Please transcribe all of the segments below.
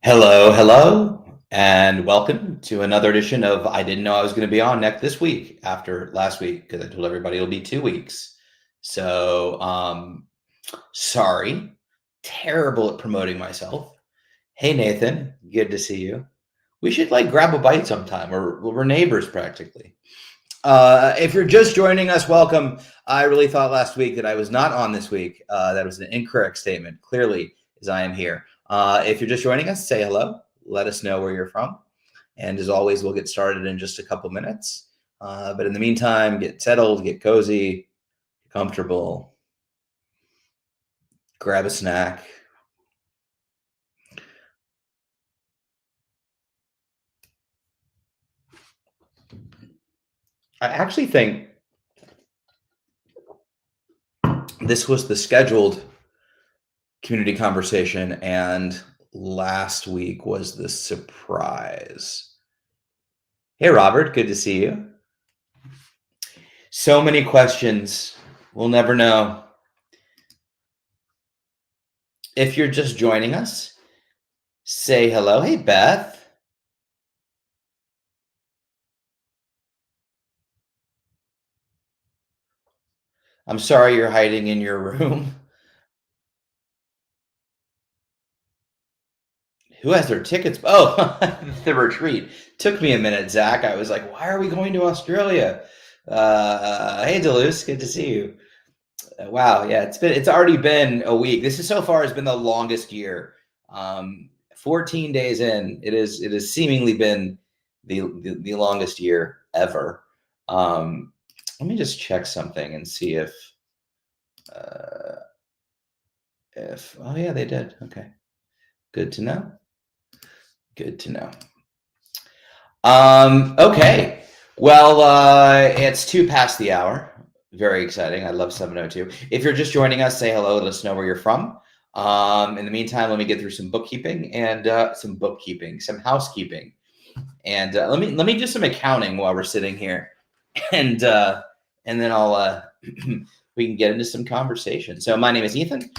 Hello, hello, and welcome to another edition of I Didn't Know I Was going to be on next this week after last week because I told everybody it'll be 2 weeks. So, sorry, terrible at promoting myself. Hey, Nathan, good to see you. We should like grab a bite sometime. We're neighbors practically. If you're just joining us, welcome. I really thought last week that I was not on this week. That was an incorrect statement, clearly, as I am here. If you're just joining us, say hello. Let us know where you're from. And as always, we'll get started in just a couple minutes. But in the meantime, get settled, get cozy, comfortable, grab a snack. I actually think this was the scheduled community conversation, and last week was the surprise. Hey, Robert, good to see you. So many questions. We'll never know. If you're just joining us, say hello. Hey, Beth. I'm sorry you're hiding in your room. Who has their tickets? Oh, the retreat. Took me a minute, Zach. I was like, why are we going to Australia? Hey, Deleuze, good to see you. Wow, yeah, it's already been a week. This is so far has been the longest year. 14 days in, it has seemingly been the longest year ever. Let me just check something and see if oh yeah, they did. Okay, good to know. Good to know. Okay. Well, it's 2 past the hour. Very exciting. I love 7:02. If you're just joining us, say hello. Let us know where you're from. In the meantime, let me get through some bookkeeping and some housekeeping, and let me do some accounting while we're sitting here, and then I'll we can get into some conversation. So my name is Ethan.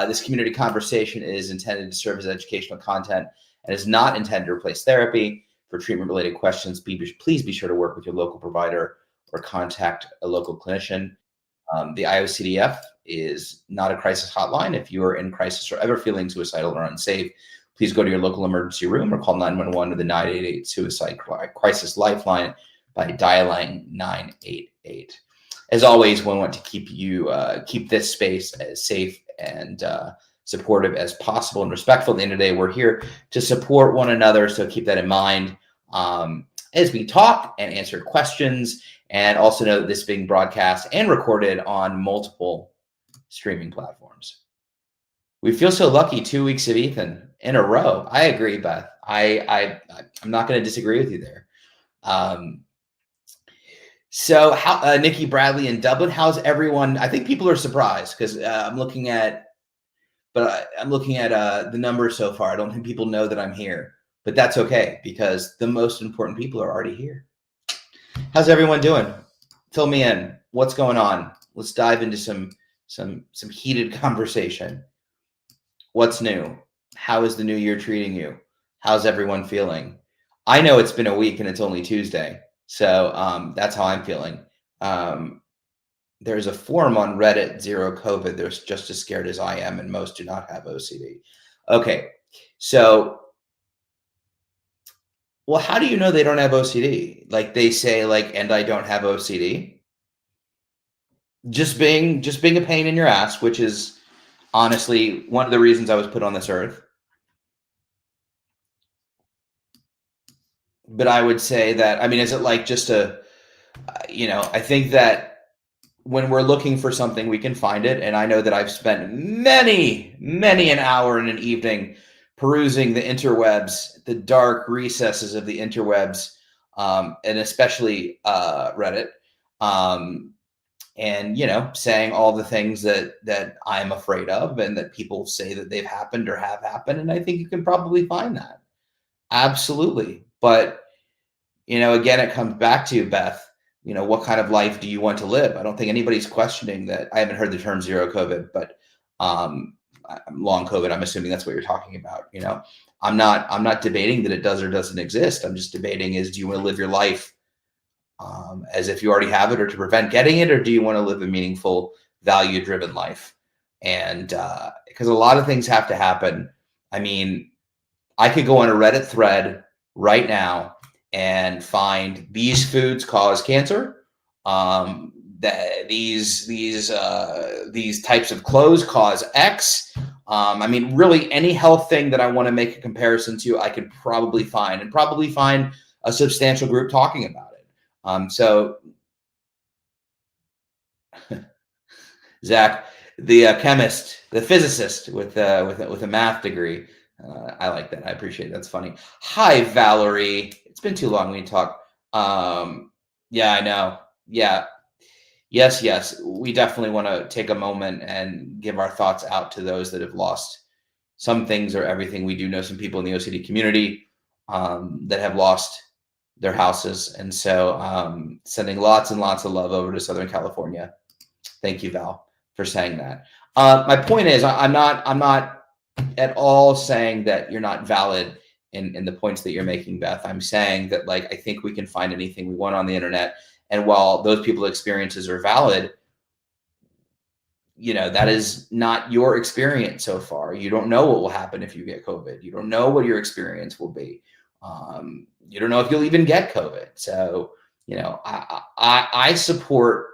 This community conversation is intended to serve as educational content and is not intended to replace therapy. For treatment-related questions, please be sure to work with your local provider or contact a local clinician. The IOCDF is not a crisis hotline. If you are in crisis or ever feeling suicidal or unsafe, please go to your local emergency room or call 911 or the 988 Suicide Crisis Lifeline by dialing 988. As always, we want to keep this space as safe and supportive as possible and respectful. At the end of the day, we're here to support one another, so keep that in mind as we talk and answer questions. And also know that this is being broadcast and recorded on multiple streaming platforms. We feel so lucky. 2 weeks of Ethan in a row. I agree, Beth. I'm not going to disagree with you there. So how Nikki Bradley in Dublin, how's everyone? I think people are surprised because I'm looking at the numbers so far. I don't think people know that I'm here, but that's okay because the most important people are already here. How's everyone doing? Fill me in. What's going on? Let's dive into some heated conversation. What's new? How is the new year treating you? How's everyone feeling? I know it's been a week and it's only Tuesday, so that's how I'm feeling. There's a forum on Reddit, Zero COVID. They're just as scared as I am, and most do not have OCD. Okay, so, well, how do you know they don't have OCD? Like they say, like, and I don't have OCD. Just being a pain in your ass, which is honestly one of the reasons I was put on this earth. But I would say that, I mean, is it like just I think that when we're looking for something, we can find it. And I know that I've spent many an hour in an evening perusing the interwebs, the dark recesses of the interwebs, and especially Reddit, and saying all the things that I'm afraid of and that people say that they've happened or have happened. And I think you can probably find that. Absolutely. But again, it comes back to Beth. What kind of life do you want to live? I don't think anybody's questioning that. I haven't heard the term zero COVID, but long COVID. I'm assuming that's what you're talking about. I'm not debating that it does or doesn't exist. I'm just debating is, do you want to live your life as if you already have it, or to prevent getting it, or do you want to live a meaningful, value-driven life? And because a lot of things have to happen. I mean, I could go on a Reddit thread right now and find these foods cause cancer. That these types of clothes cause X. I mean, really, any health thing that I want to make a comparison to, I could probably find, and probably find a substantial group talking about it. So, Zach, the chemist, the physicist with a math degree. I like that. I appreciate it. That's funny. Hi, Valerie. It's been too long we didn't talk. Yeah, I know. Yeah. Yes. We definitely want to take a moment and give our thoughts out to those that have lost some things or everything. We do know some people in the OCD community that have lost their houses. And so sending lots and lots of love over to Southern California. Thank you, Val, for saying that. My point is, I'm not at all saying that you're not valid in the points that you're making, Beth. I'm saying that, like, I think we can find anything we want on the internet. And while those people's experiences are valid, that is not your experience so far. You don't know what will happen if you get COVID. You don't know what your experience will be. You don't know if you'll even get COVID. So, I support,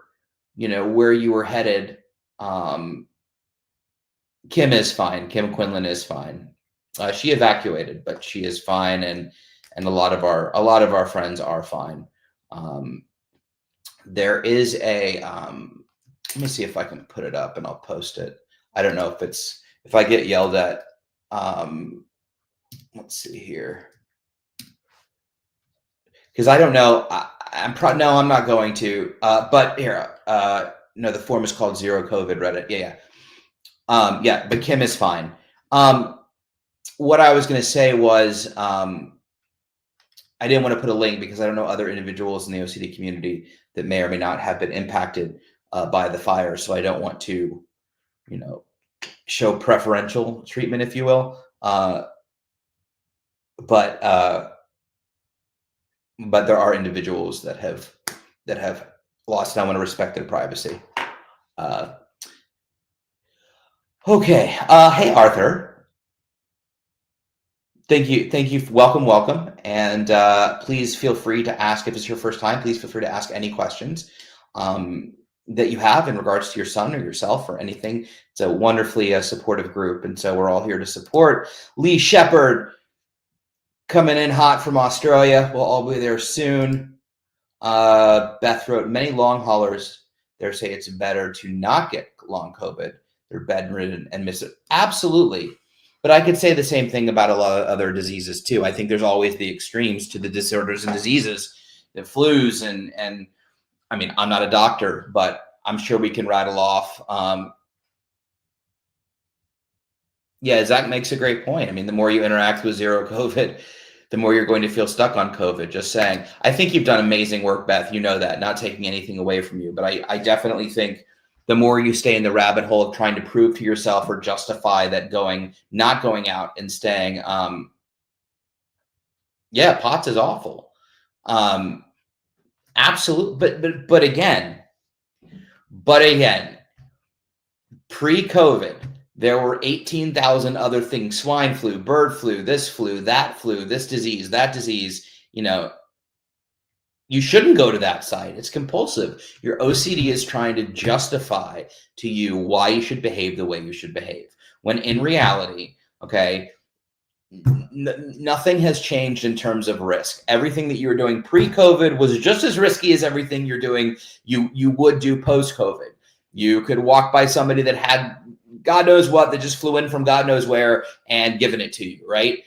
where you were headed. Kim is fine. Kim Quinlan is fine. She evacuated, but she is fine, and a lot of our friends are fine. There is a let me see if I can put it up and I'll post it. I don't know if I get yelled at. Let's see here, because I don't know. No, I'm not going to. But here, no, the forum is called Zero COVID Reddit. Yeah. But Kim is fine. What I was going to say was, I didn't want to put a link because I don't know other individuals in the OCD community that may or may not have been impacted by the fire. So I don't want to, show preferential treatment, if you will. But there are individuals that have lost. And I want to respect their privacy. Okay. Hey, Arthur. Thank you. Welcome. And please feel free to ask, if it's your first time, please feel free to ask any questions that you have in regards to your son or yourself or anything. It's a wonderfully supportive group. And so we're all here to support. Lee Shepard coming in hot from Australia. We'll all be there soon. Beth wrote, many long haulers there say it's better to not get long COVID. They're bedridden and miss it. Absolutely. But I could say the same thing about a lot of other diseases too. I think there's always the extremes to the disorders and diseases, the flus, and I mean, I'm not a doctor, but I'm sure we can rattle off. Yeah, Zach makes a great point. I mean, the more you interact with zero COVID, the more you're going to feel stuck on COVID. Just saying. I think you've done amazing work, Beth. You know that. Not taking anything away from you, but I definitely think the more you stay in the rabbit hole of trying to prove to yourself or justify that not going out and staying, POTS is awful. Absolutely. But again, pre-COVID, there were 18,000 other things: swine flu, bird flu, this disease, that disease. You shouldn't go to that site. It's compulsive. Your OCD is trying to justify to you why you should behave the way you should behave. When in reality, okay, nothing has changed in terms of risk. Everything that you were doing pre-COVID was just as risky as everything you're doing, you would do post-COVID. You could walk by somebody that had God knows what, that just flew in from God knows where and given it to you, right?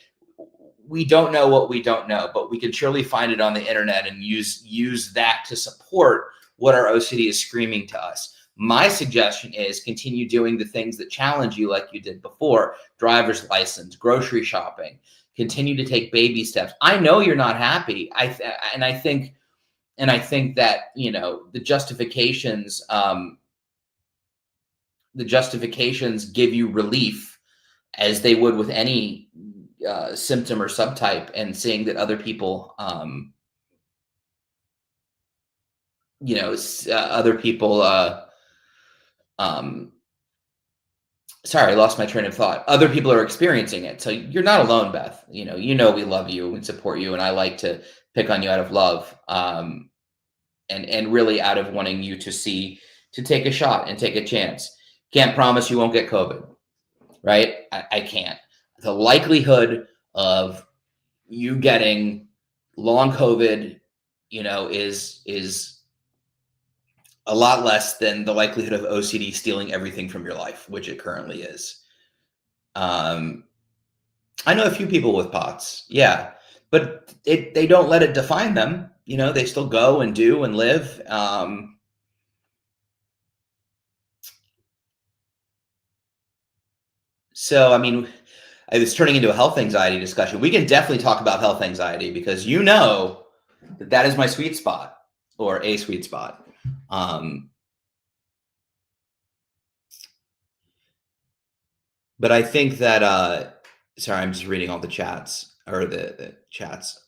We don't know what we don't know, but we can surely find it on the internet and use that to support what our OCD is screaming to us. My suggestion is continue doing the things that challenge you like you did before: driver's license, grocery shopping, continue to take baby steps. I know you're not happy. I think that, the justifications give you relief as they would with any symptom or subtype, and seeing that other people, other people, um, sorry, I lost my train of thought. Other people are experiencing it. So you're not alone, Beth. We love you and support you. And I like to pick on you out of love. And really out of wanting you to take a shot and take a chance. Can't promise you won't get COVID, right? I can't. The likelihood of you getting long COVID, is a lot less than the likelihood of OCD stealing everything from your life, which it currently is. I know a few people with POTS, yeah, but they don't let it define them. They still go and do and live. So, I mean, it's turning into a health anxiety discussion. We can definitely talk about health anxiety because that is my sweet spot, or a sweet spot. But I think that, sorry, I'm just reading all the chats, or the chats.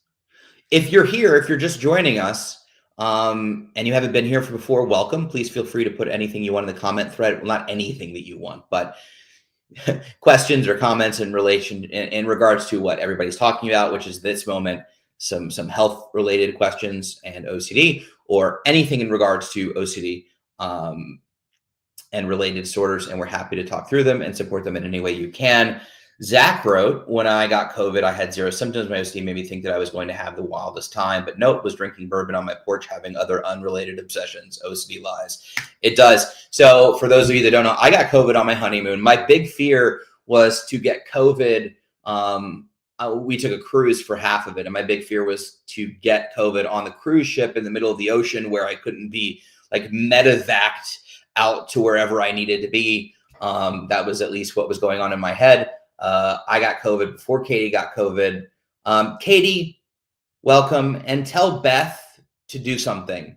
If you're here, if you're just joining us, and you haven't been here before, welcome. Please feel free to put anything you want in the comment thread. Well, not anything that you want, but questions or comments in regards to what everybody's talking about, which is this moment, some health related questions and OCD, or anything in regards to OCD and related disorders. And we're happy to talk through them and support them in any way you can. Zach wrote, when I got COVID, I had 0 symptoms. My OCD made me think that I was going to have the wildest time, but nope, was drinking bourbon on my porch, having other unrelated obsessions. OCD lies. It does. So for those of you that don't know, I got COVID on my honeymoon. My big fear was to get COVID. We took a cruise for half of it, and my big fear was to get COVID on the cruise ship in the middle of the ocean, where I couldn't be like medevaced out to wherever I needed to be. That was at least what was going on in my head. I got COVID before Katie got COVID. Katie, welcome, and tell Beth to do something.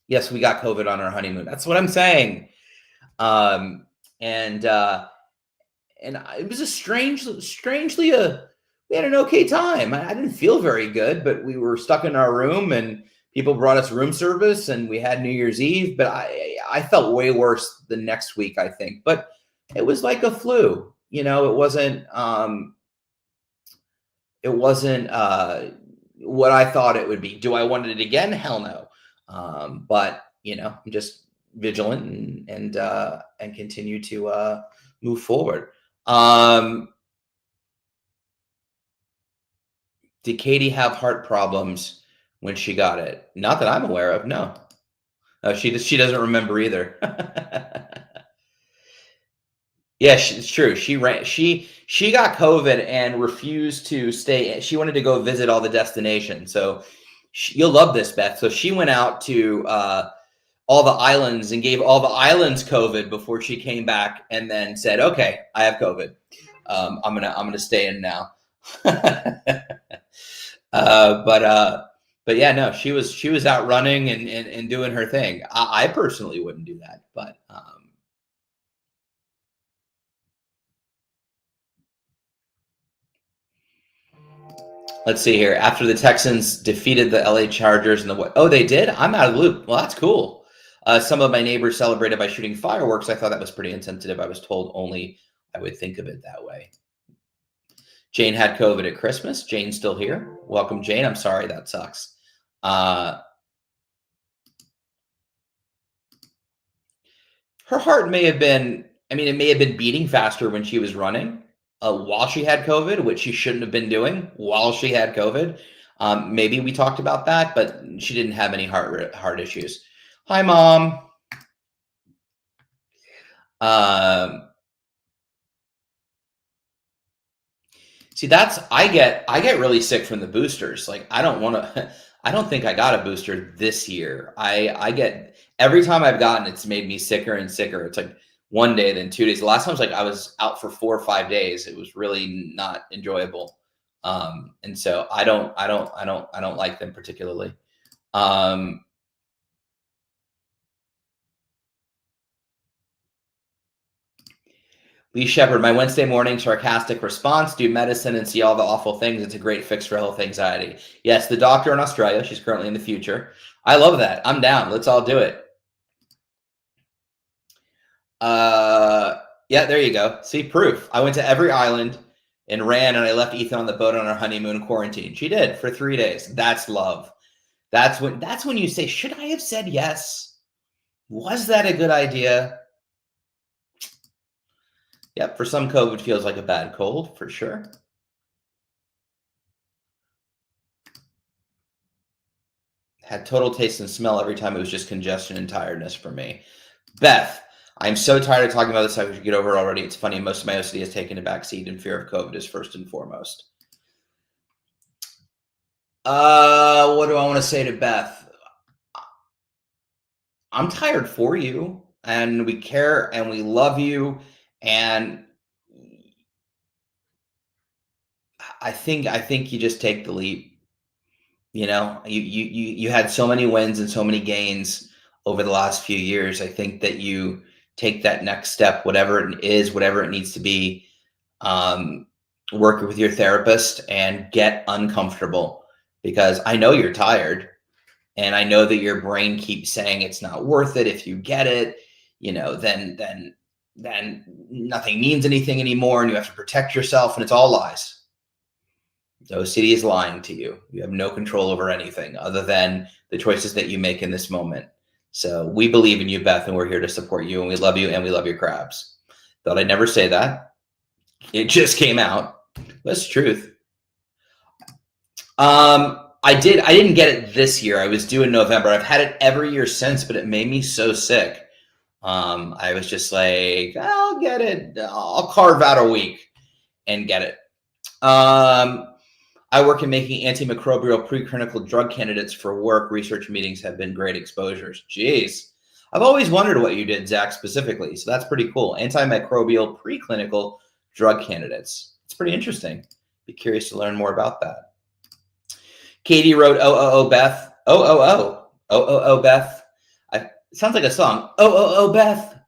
Yes, we got COVID on our honeymoon. That's what I'm saying. And it was strangely, we had an okay time. I didn't feel very good, but we were stuck in our room, and people brought us room service, and we had New Year's Eve. But I felt way worse the next week, I think. But it was like a flu. It wasn't what I thought it would be. Do I want it again? Hell no. But I'm just vigilant and continue to move forward. Did Katie have heart problems when she got it? Not that I'm aware of. No, she doesn't remember either. Yeah, it's true. She got COVID and refused to stay. She wanted to go visit all the destinations. So you'll love this, Beth. So she went out to all the islands and gave all the islands COVID before she came back, and then said, "Okay, I have COVID. I'm gonna stay in now." But yeah, no, she was out running and doing her thing. I personally wouldn't do that, but let's see here. After the Texans defeated the LA Chargers in the what? Oh, they did? I'm out of the loop. Well, that's cool. Some of my neighbors celebrated by shooting fireworks. I thought that was pretty insensitive. I was told only I would think of it that way. Jane had COVID at Christmas. Jane's still here. Welcome, Jane. I'm sorry, that sucks. Her heart may have been, it may have been beating faster when she was running while she had COVID, which she shouldn't have been doing while she had COVID. Maybe we talked about that, but she didn't have any heart issues. Hi, Mom. See, I get really sick from the boosters. Like, I don't think I got a booster this year. I get, every time I've gotten, it's made me sicker and sicker. It's like one day, then 2 days. The last time was like I was out for 4 or 5 days. It was really not enjoyable. And so I don't like them particularly. Lee Shepard, my Wednesday morning sarcastic response, do medicine and see all the awful things. It's a great fix for health anxiety. Yes, the doctor in Australia. She's currently in the future. I love that. I'm down. Let's all do it. Yeah, there you go. See, proof. I went to every island and ran, and I left Ethan on the boat on our honeymoon quarantine. She did for 3 days. That's love. That's when you say, should I have said yes? Was that a good idea? Yep, for some, COVID feels like a bad cold, for sure. Had total taste and smell every time. It was just congestion and tiredness for me. Beth, I'm so tired of talking about this. I should get over it already. It's funny. Most of my OCD has taken a back seat, and fear of COVID is first and foremost. What do I want to say to Beth? I'm tired for you, and we care, and we love you, and I think you just take the leap. You know, you had so many wins and so many gains over the last few years. I think that you take that next step, whatever it is, whatever it needs to be. Work with your therapist and get uncomfortable, because I know you're tired, and I know that your brain keeps saying it's not worth it. If you get it, you know, then nothing means anything anymore, and you have to protect yourself, and it's all lies. The OCD is lying to you. You have no control over anything other than the choices that you make in this moment. So we believe in you, Beth, and we're here to support you, and we love you, and we love your crabs. Thought I'd never say that. It just came out. That's the truth. I didn't get it this year. I was due in November. I've had it every year since, but it made me so sick. I was just like, I'll get it. I'll carve out a week and get it. I work in making antimicrobial preclinical drug candidates for work. Research meetings have been great exposures. Jeez. I've always wondered what you did, Zach, specifically. So that's pretty cool. Antimicrobial preclinical drug candidates. It's pretty interesting. Be curious to learn more about that. Katie wrote, Beth. Beth. It sounds like a song. Beth.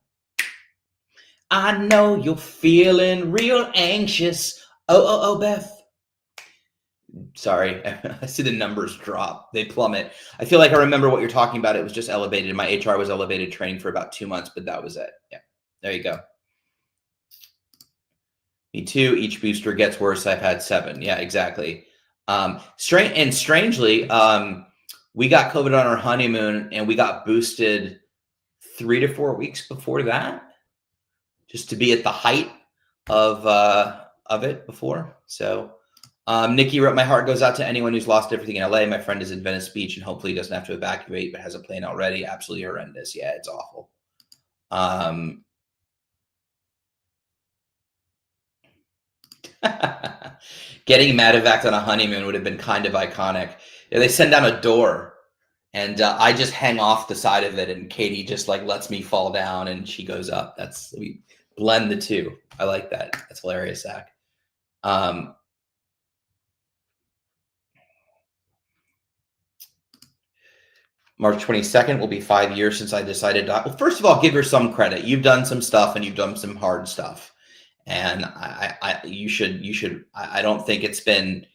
I know you're feeling real anxious. Beth. Sorry, I see the numbers drop. They plummet. I feel like I remember what you're talking about. It was just elevated. My HR was elevated training for about 2 months, but that was it. Yeah, there you go. Me too. Each booster gets worse. I've had 7. Yeah, exactly. Strangely, we got COVID on our honeymoon, and we got boosted 3 to 4 weeks before that, just to be at the height of it before. So. Nikki wrote, my heart goes out to anyone who's lost everything in LA. My friend is in Venice Beach and hopefully doesn't have to evacuate, but has a plane already. Absolutely horrendous. Yeah, it's awful. Getting Madivac'd on a honeymoon would have been kind of iconic. Yeah, they send down a door, and I just hang off the side of it, and Katie just like lets me fall down, and she goes up. We blend the two. I like that. That's hilarious, Zach. March 22nd will be 5 years since I decided to. Well, first of all, give her some credit. You've done some stuff, and you've done some hard stuff, and you should. I don't think it's been,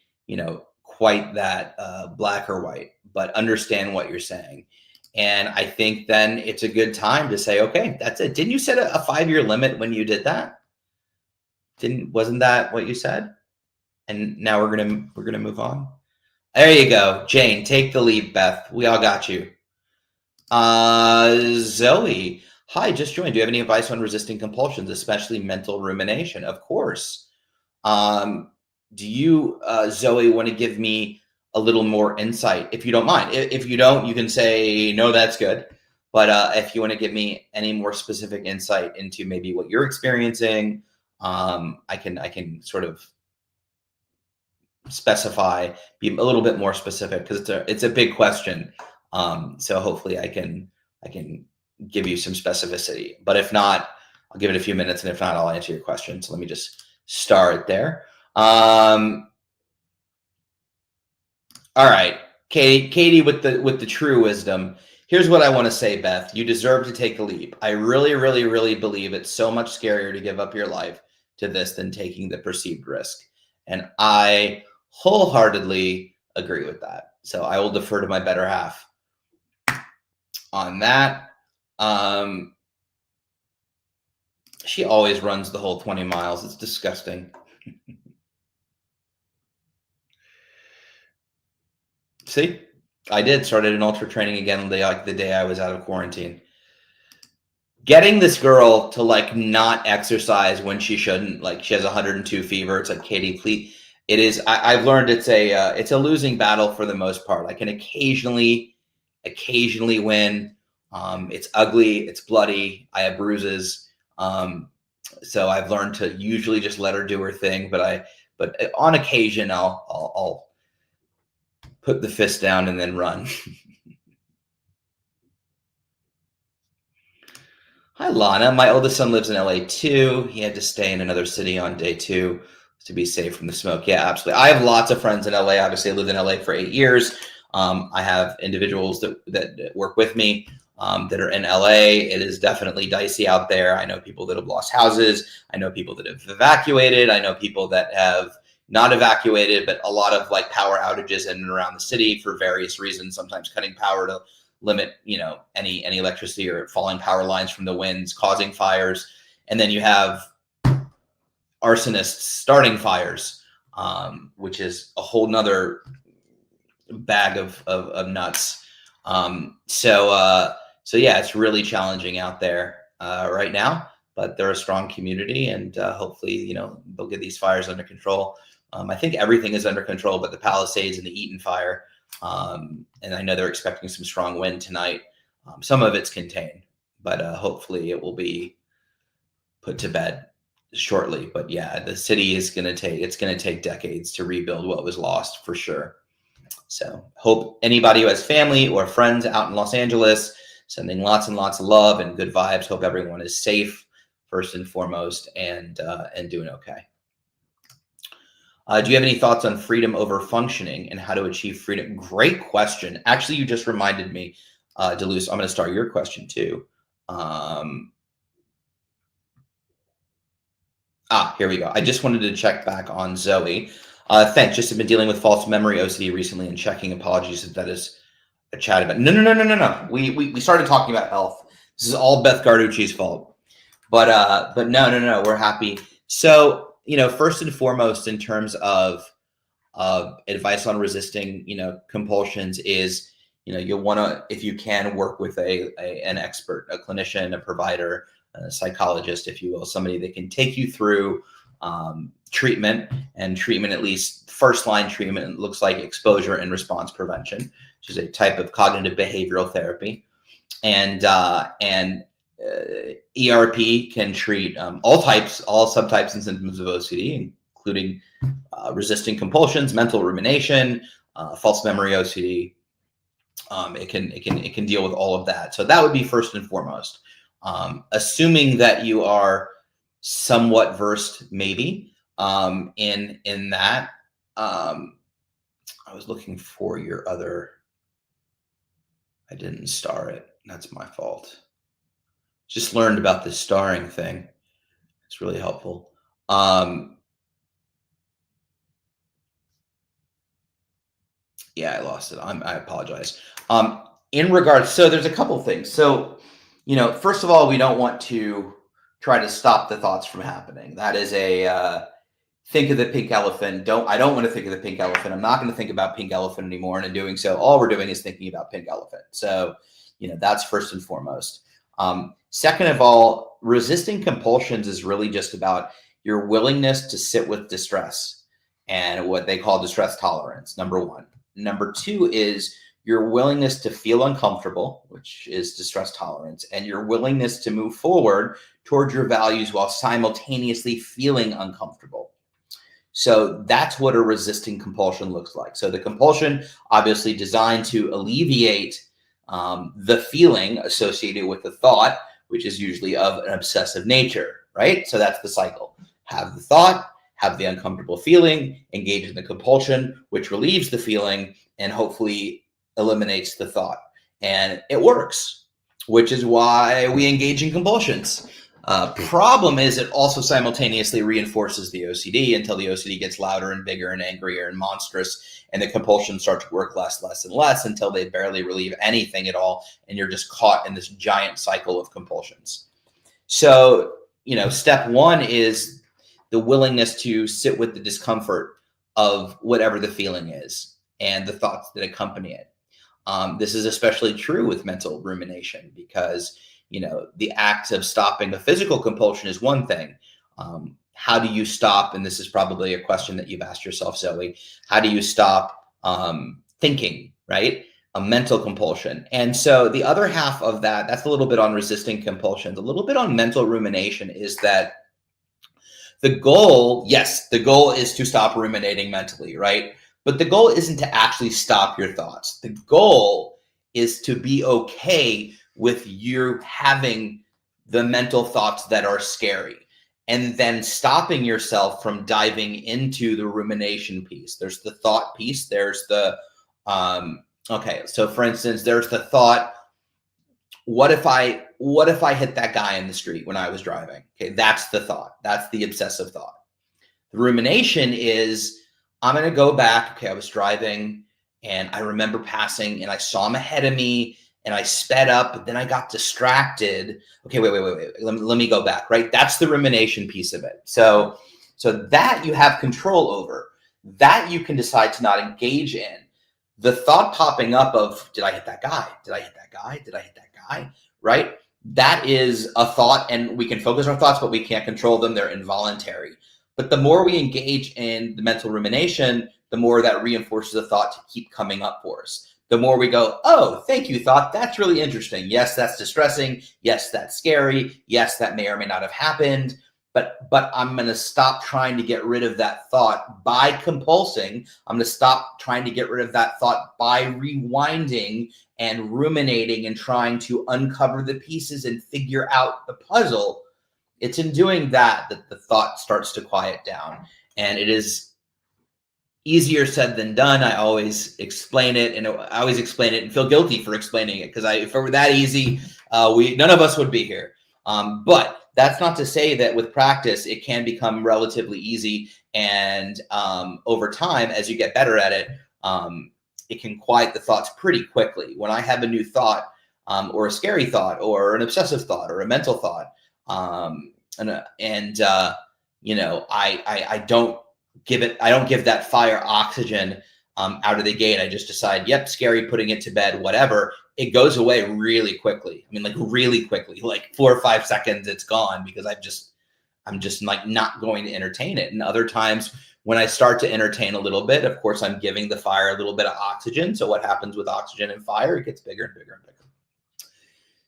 quite that black or white, but understand what you're saying. And I think then it's a good time to say, okay, that's it. Didn't you set a 5-year limit when you did that? Wasn't that what you said? And now we're gonna move on. There you go. Jane, take the lead, Beth. We all got you. Zoe, hi, just joined. Do you have any advice on resisting compulsions, especially mental rumination? Of course. Do you, Zoe, want to give me a little more insight, if you don't mind? If you don't, you can say, no, that's good. But if you want to give me any more specific insight into maybe what you're experiencing, I can sort of specify, be a little bit more specific, because it's a big question. So hopefully I can give you some specificity, but if not, I'll give it a few minutes, and if not, I'll answer your question. So let me just start there. All right, Katie with the true wisdom. Here's what I want to say, Beth. You deserve to take the leap. I really, really, really believe it's so much scarier to give up your life to this than taking the perceived risk. And I wholeheartedly agree with that. So I will defer to my better half on that. She always runs the whole 20 miles. It's disgusting. See, I did started an ultra training again the day I was out of quarantine. Getting this girl to like not exercise when she shouldn't, like she has 102 fever. It's like, Katie, please. It is. I've learned it's a losing battle for the most part. I can occasionally win. It's ugly. It's bloody. I have bruises. So I've learned to usually just let her do her thing. But on occasion, I'll put the fist down and then run. Hi, Lana. My oldest son lives in LA too. He had to stay in another city on day 2 to be safe from the smoke. Yeah, absolutely. I have lots of friends in LA. Obviously, I lived in LA for 8 years. I have individuals that work with me that are in LA. It is definitely dicey out there. I know people that have lost houses. I know people that have evacuated. I know people that have not evacuated, but a lot of like power outages in and around the city for various reasons, sometimes cutting power to limit, any electricity or falling power lines from the winds causing fires. And then you have arsonists starting fires, which is a whole nother bag of nuts. So yeah, it's really challenging out there right now, but they're a strong community, and hopefully, they'll get these fires under control. I think everything is under control, but the Palisades and the Eaton fire, and I know they're expecting some strong wind tonight. Some of it's contained, but hopefully it will be put to bed shortly. But yeah, the city is going to take decades to rebuild what was lost for sure. So hope anybody who has family or friends out in Los Angeles, sending lots and lots of love and good vibes. Hope everyone is safe first and foremost, and doing okay. Do you have any thoughts on freedom over functioning and how to achieve freedom? Great question. Actually, you just reminded me, Deleuze, I'm going to start your question too. Here we go. I just wanted to check back on Zoe. Thanks. Just have been dealing with false memory OCD recently and checking. Apologies if that is a chat about. No. We started talking about health. This is all Beth Garducci's fault. But no. We're happy. So, first and foremost, in terms of advice on resisting, compulsions is, you'll want to, if you can, work with an expert, a clinician, a provider, a psychologist, if you will, somebody that can take you through treatment, at least first line treatment looks like exposure and response prevention, which is a type of cognitive behavioral therapy. And ERP can treat all subtypes and symptoms of OCD, including resisting compulsions, mental rumination, false memory OCD. It can deal with all of that. So that would be first and foremost. Assuming that you are somewhat versed, maybe in that. I was looking for your other. I didn't star it. That's my fault. Just learned about this starring thing. It's really helpful. Yeah, I lost it. I apologize. In regards, so there's a couple things. So, first of all, we don't want to try to stop the thoughts from happening. That is think of the pink elephant. I don't want to think of the pink elephant. I'm not going to think about pink elephant anymore. And in doing so, all we're doing is thinking about pink elephant. So, that's first and foremost. Second of all, resisting compulsions is really just about your willingness to sit with distress and what they call distress tolerance, number one. Number two is your willingness to feel uncomfortable, which is distress tolerance, and your willingness to move forward towards your values while simultaneously feeling uncomfortable. So that's what a resisting compulsion looks like. So the compulsion, obviously designed to alleviate the feeling associated with the thought, which is usually of an obsessive nature, right? So that's the cycle. Have the thought, have the uncomfortable feeling, engage in the compulsion, which relieves the feeling and hopefully eliminates the thought. and it works, which is why we engage in compulsions. Problem is it also simultaneously reinforces the OCD until the OCD gets louder and bigger and angrier and monstrous, and the compulsions start to work less and less until they barely relieve anything at all, and you're just caught in this giant cycle of compulsions. So, step one is the willingness to sit with the discomfort of whatever the feeling is and the thoughts that accompany it. This is especially true with mental rumination because, the act of stopping a physical compulsion is one thing. How do you stop? And this is probably a question that you've asked yourself, Zoe. How do you stop thinking, right? A mental compulsion. And so the other half of that's a little bit on resisting compulsions, a little bit on mental rumination, is that the goal is to stop ruminating mentally, right? But the goal isn't to actually stop your thoughts. The goal is to be okay with you having the mental thoughts that are scary, and then stopping yourself from diving into the rumination piece. There's the thought piece. There's the, okay, so for instance, there's the thought, what if I hit that guy in the street when I was driving? Okay, that's the thought. That's the obsessive thought. The rumination is, I'm going to go back. Okay, I was driving and I remember passing and I saw him ahead of me and I sped up, but then I got distracted. Okay, wait. Let me go back, right? That's the rumination piece of it. So that you have control over, that you can decide to not engage in. The thought popping up of, did I hit that guy? Did I hit that guy? Did I hit that guy? Right? That is a thought, and we can focus on thoughts, but we can't control them. They're involuntary. But the more we engage in the mental rumination, the more that reinforces the thought to keep coming up for us. The more we go, oh, thank you, thought. That's really interesting. Yes, that's distressing. Yes, that's scary. Yes, that may or may not have happened. But I'm going to stop trying to get rid of that thought by compulsing. I'm going to stop trying to get rid of that thought by rewinding and ruminating and trying to uncover the pieces and figure out the puzzle. It's in doing that the thought starts to quiet down. And it is easier said than done. I always explain it, and I always explain it and feel guilty for explaining it, because if it were that easy, none of us would be here. But that's not to say that with practice, it can become relatively easy. And over time, as you get better at it, it can quiet the thoughts pretty quickly. When I have a new thought, or a scary thought, or an obsessive thought, or a mental thought, I don't give that fire oxygen out of the gate. I just decide, yep, scary, putting it to bed, whatever. It goes away really quickly. I mean, like really quickly, like 4 or 5 seconds, it's gone, because I'm just like not going to entertain it. And other times when I start to entertain a little bit, of course, I'm giving the fire a little bit of oxygen. So what happens with oxygen and fire? It gets bigger and bigger and bigger.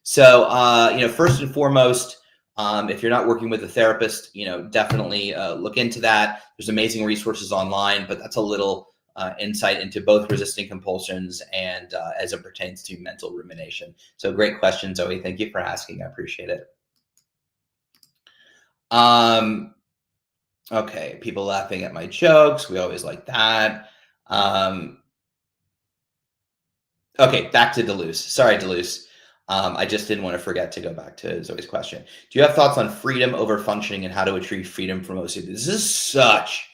So, first and foremost, if you're not working with a therapist, definitely look into that. There's amazing resources online, but that's a little insight into both resisting compulsions and as it pertains to mental rumination. So great question, Zoe. Thank you for asking. I appreciate it. Okay, people laughing at my jokes. We always like that. Okay, back to Deleuze. Sorry, Deleuze. I just didn't want to forget to go back to Zoe's question. Do you have thoughts on freedom over functioning and how to achieve freedom from OCD? This is such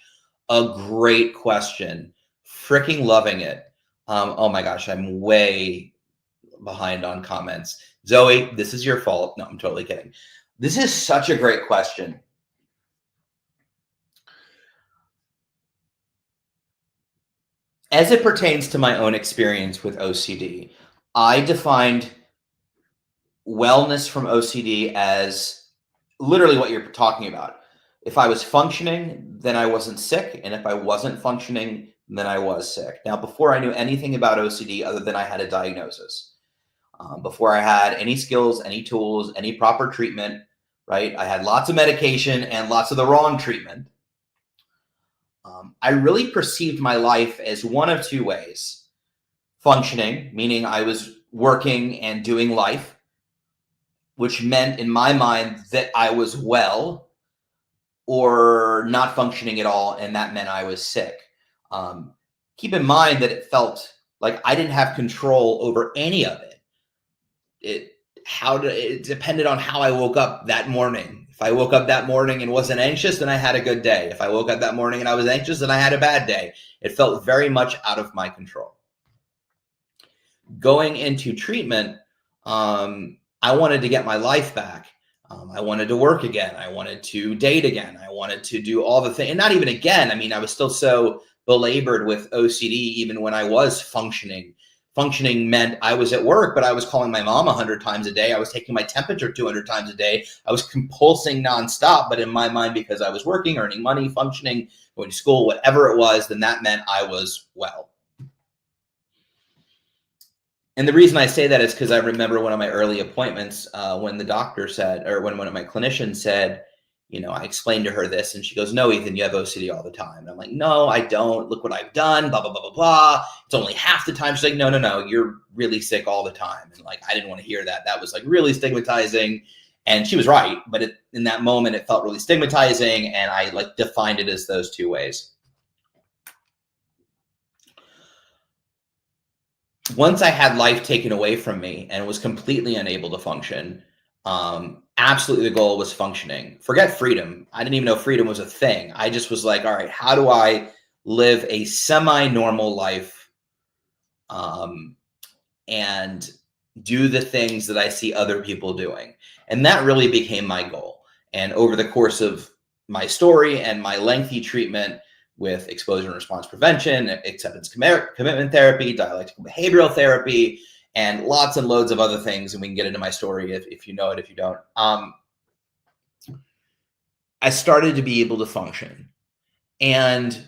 a great question. Freaking loving it. Oh my gosh, I'm way behind on comments. Zoe, this is your fault. No, I'm totally kidding. This is such a great question. As it pertains to my own experience with OCD, I defined wellness from OCD as literally what you're talking about. If I was functioning, then I wasn't sick. And if I wasn't functioning, then I was sick. Now, before I knew anything about OCD other than I had a diagnosis, before I had any skills, any tools, any proper treatment, right? I had lots of medication and lots of the wrong treatment. I really perceived my life as one of two ways. Functioning, meaning I was working and doing life, which meant in my mind that I was well, or not functioning at all, and that meant I was sick. Keep in mind that it felt like I didn't have control over any of it. it depended on how I woke up that morning. If I woke up that morning and wasn't anxious, then I had a good day. If I woke up that morning and I was anxious, then I had a bad day. It felt very much out of my control. Going into treatment, I wanted to get my life back. I wanted to work again. I wanted to date again. I wanted to do all the things, and not even again. I mean, I was still so belabored with OCD, even when I was functioning. Functioning meant I was at work, but I was calling my mom 100 times a day. I was taking my temperature 200 times a day. I was compulsing nonstop, but in my mind, because I was working, earning money, functioning, going to school, whatever it was, then that meant I was well. And the reason I say that is because I remember one of my early appointments when the doctor said, or when one of my clinicians said, I explained to her this, and she goes, "No, Ethan, you have OCD all the time." And I'm like, "No, I don't. Look what I've done, blah, blah, blah, blah, blah. It's only half the time." She's like, no, you're really sick all the time. And like, I didn't want to hear that. That was like really stigmatizing. And she was right. But in that moment, it felt really stigmatizing. And I like defined it as those two ways. Once I had life taken away from me and was completely unable to function, absolutely the goal was functioning. Forget freedom. I didn't even know freedom was a thing. I just was like, all right, how do I live a semi-normal life and do the things that I see other people doing? And that really became my goal. And over the course of my story and my lengthy treatment with exposure and response prevention, acceptance commitment therapy, dialectical behavioral therapy, and lots and loads of other things. And we can get into my story if you know it, if you don't. I started to be able to function. And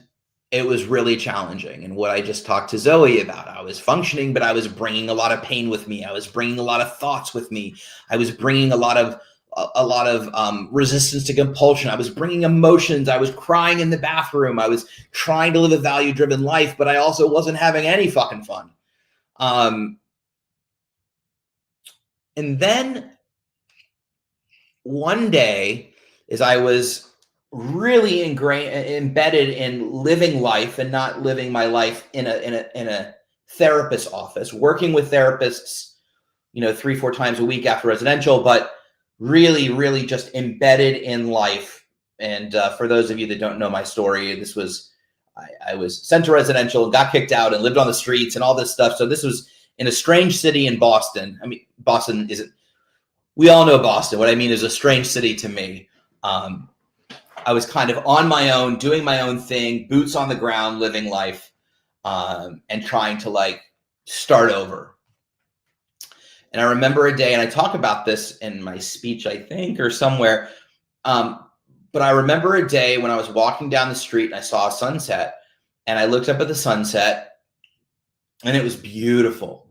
it was really challenging. And what I just talked to Zoe about, I was functioning, but I was bringing a lot of pain with me. I was bringing a lot of thoughts with me. I was bringing a lot of resistance to compulsion. I was bringing emotions. I was crying in the bathroom. I was trying to live a value-driven life, but I also wasn't having any fucking fun. And then one day, as I was really embedded in living life and not living my life in a therapist's office, working with therapists, 3-4 times a week after residential, but really just embedded in life. And for those of you that don't know my story, this was, I was sent to residential and got kicked out and lived on the streets and all this stuff. So this was in a strange city in Boston. I mean, Boston isn't, we all know Boston. What I mean is a strange city to me. I was kind of on my own, doing my own thing, boots on the ground, living life, and trying to like start over. And I remember a day, and I talk about this in my speech, I think, or somewhere. But I remember a day when I was walking down the street and I saw a sunset, and I looked up at the sunset, and it was beautiful.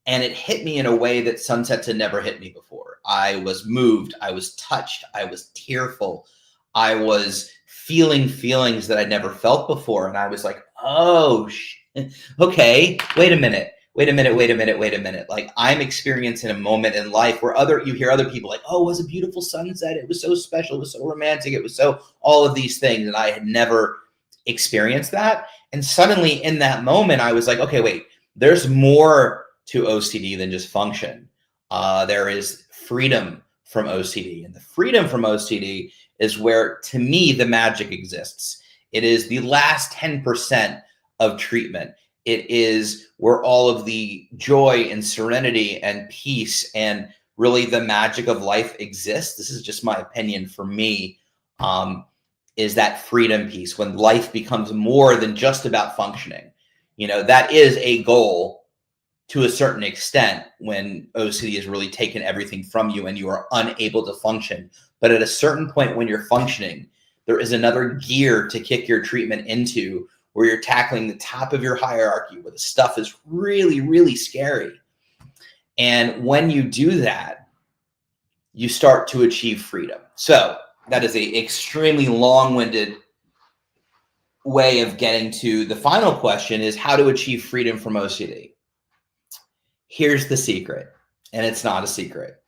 And it hit me in a way that sunsets had never hit me before. I was moved. I was touched. I was tearful. I was feeling feelings that I'd never felt before. And I was like, oh, okay, wait a minute. Like, I'm experiencing a moment in life where you hear other people like, oh, it was a beautiful sunset. It was so special. It was so romantic. It was so all of these things. And I had never experienced that. And suddenly in that moment, I was like, okay, wait, there's more to OCD than just function. There is freedom from OCD. And the freedom from OCD is where, to me, the magic exists. It is the last 10% of treatment. It is where all of the joy and serenity and peace and really the magic of life exists. This is just my opinion for me, is that freedom piece, when life becomes more than just about functioning. That is a goal to a certain extent when OCD has really taken everything from you and you are unable to function. But at a certain point when you're functioning, there is another gear to kick your treatment into, where you're tackling the top of your hierarchy, where the stuff is really, really scary. And when you do that, you start to achieve freedom. So that is an extremely long-winded way of getting to the final question, is how to achieve freedom from OCD. Here's the secret, and it's not a secret.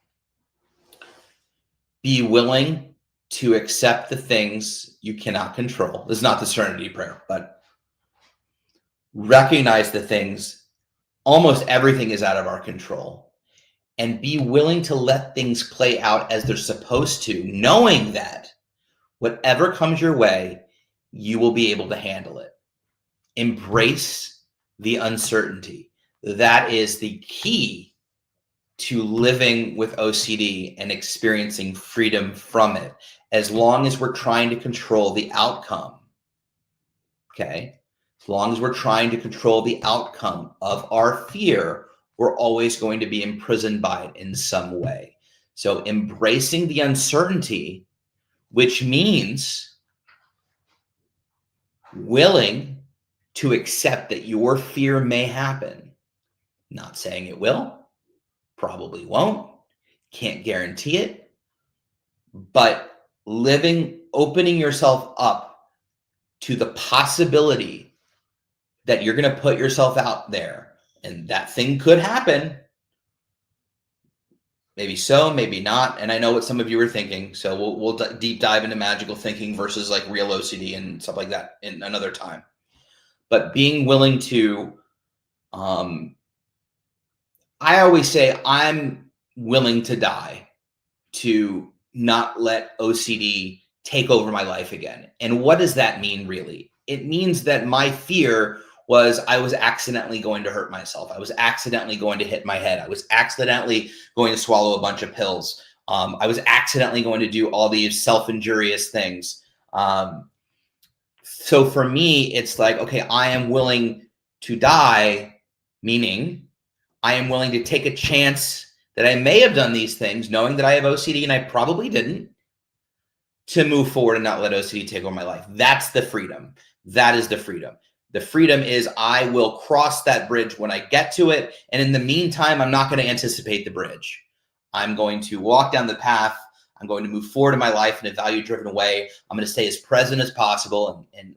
Be willing to accept the things you cannot control. This is not the serenity prayer, but recognize the things, almost everything is out of our control, and be willing to let things play out as they're supposed to, knowing that whatever comes your way, you will be able to handle it. Embrace the uncertainty. That is the key to living with OCD and experiencing freedom from it, as long as we're trying to control the outcome. Okay? As long as we're trying to control the outcome of our fear, we're always going to be imprisoned by it in some way. So embracing the uncertainty, which means willing to accept that your fear may happen. Not saying it will, probably won't, can't guarantee it, but opening yourself up to the possibility that you're going to put yourself out there and that thing could happen. Maybe so, maybe not. And I know what some of you are thinking. So we'll deep dive into magical thinking versus like real OCD and stuff like that in another time. But being willing to, I always say I'm willing to die to not let OCD take over my life again. And what does that mean really? It means that my fear was I was accidentally going to hurt myself. I was accidentally going to hit my head. I was accidentally going to swallow a bunch of pills. I was accidentally going to do all these self-injurious things. So for me, it's like, okay, I am willing to die, meaning I am willing to take a chance that I may have done these things, knowing that I have OCD and I probably didn't, to move forward and not let OCD take over my life. That's the freedom. That is the freedom. The freedom is I will cross that bridge when I get to it. And in the meantime, I'm not going to anticipate the bridge. I'm going to walk down the path. I'm going to move forward in my life in a value-driven way. I'm going to stay as present as possible. And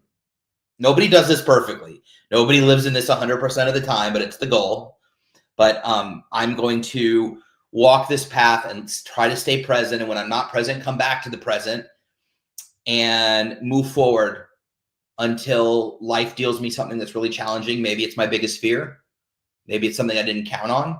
nobody does this perfectly. Nobody lives in this 100% of the time, but it's the goal. But I'm going to walk this path and try to stay present. And when I'm not present, come back to the present and move forward until life deals me something that's really challenging. Maybe it's my biggest fear. Maybe it's something I didn't count on.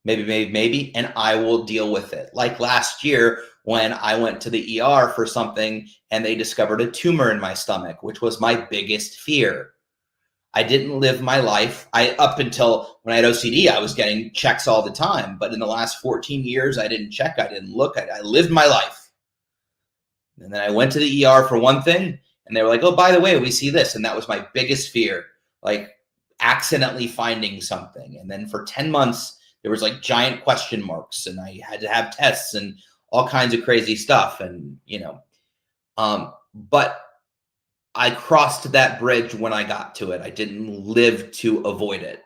Maybe, and I will deal with it. Like last year when I went to the ER for something and they discovered a tumor in my stomach, which was my biggest fear. I didn't live my life. Up until when I had OCD, I was getting checks all the time. But in the last 14 years, I didn't check. I didn't look. I lived my life. And then I went to the ER for one thing. And they were like, oh, by the way, we see this. And that was my biggest fear, like accidentally finding something. And then for 10 months, there was like giant question marks and I had to have tests and all kinds of crazy stuff. And, but I crossed that bridge when I got to it. I didn't live to avoid it.